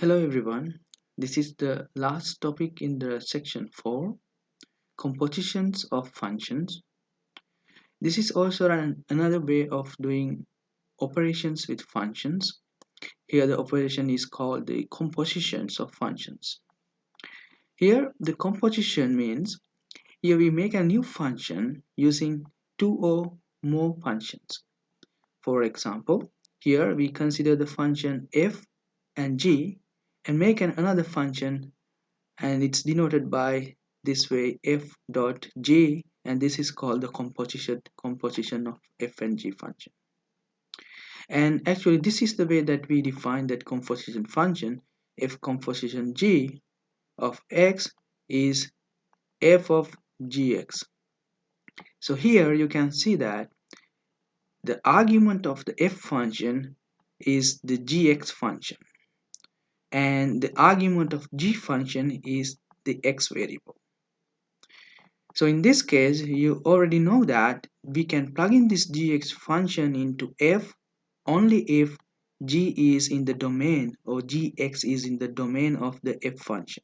Hello everyone, this is the last topic in the section 4, compositions of functions. This is also another way of doing operations with functions. Here the operation is called the compositions of functions. Here the composition means here we make a new function using two or more functions. For example, here we consider the function f and g and make another function, and it's denoted by this way f dot g, and this is called the composition of f and g function. And actually this is the way that we define that composition function. F composition g of x is f of gx. So here you can see that the argument of the f function is the gx function, and the argument of g function is the x variable. So in this case, you already know that we can plug in this gx function into f only if g is in the domain, or gx is in the domain of the f function.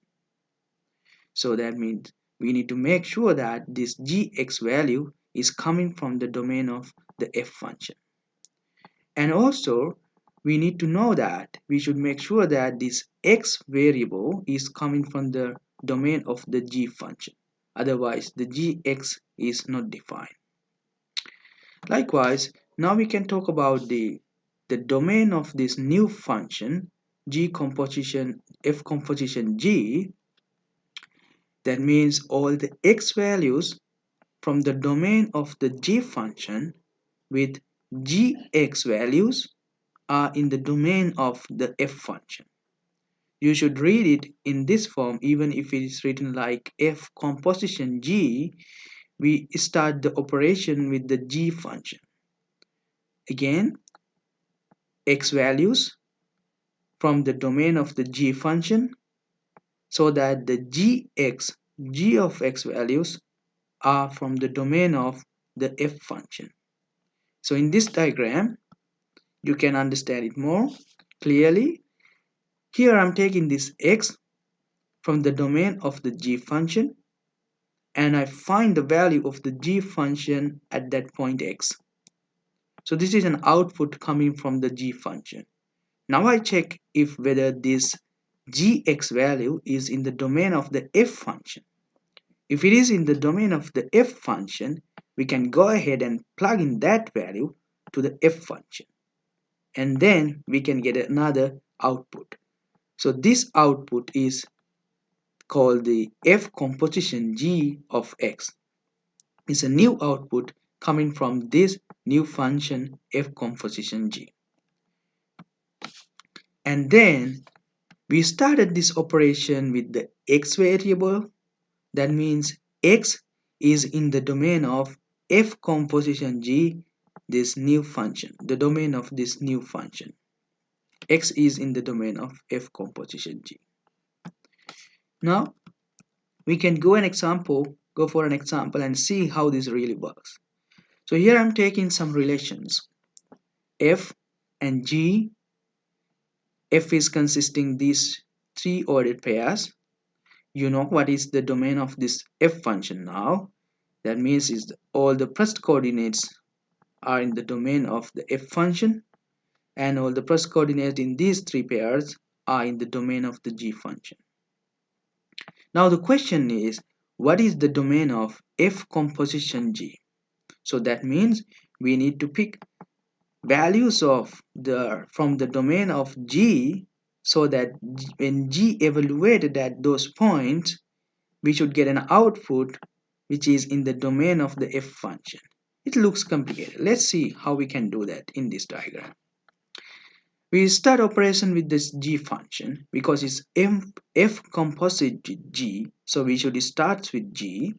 So that means we need to make sure that this gx value is coming from the domain of the f function. And also, we need to know that we should make sure that this x variable is coming from the domain of the g function. Otherwise, the gx is not defined. Likewise, now we can talk about the domain of this new function g composition f composition g. That means all the x values from the domain of the g function with gx values are in the domain of the f function. You should read it in this form. Even if it is written like f composition g, we start the operation with the g function. Again, x values from the domain of the g function, so that the g of x values are from the domain of the f function. So in this diagram, you can understand it more clearly. Here I'm taking this x from the domain of the g function, and I find the value of the g function at that point x. So this is an output coming from the g function. Now I check if whether this gx value is in the domain of the f function. If it is in the domain of the f function, we can go ahead and plug in that value to the f function, and then we can get another output. So this output is called the f composition g of x. It's a new output coming from this new function f composition g. And then we started this operation with the x variable. That means x is in the domain of f composition g, this new function, the domain of this new function. X is in the domain of f composition g. Now we can go for an example and see how this really works. So here I'm taking some relations f and g. F is consisting these three ordered pairs. You know what is the domain of this f function now. That means all the first coordinates are in the domain of the f function, and all the first coordinates in these three pairs are in the domain of the g function. Now the question is, what is the domain of f composition g? So that means we need to pick values of from the domain of g, so that when g evaluated at those points, we should get an output which is in the domain of the f function. It looks complicated. Let's see how we can do that in this diagram. We start operation with this g function because it's f composite g, so we should start with g.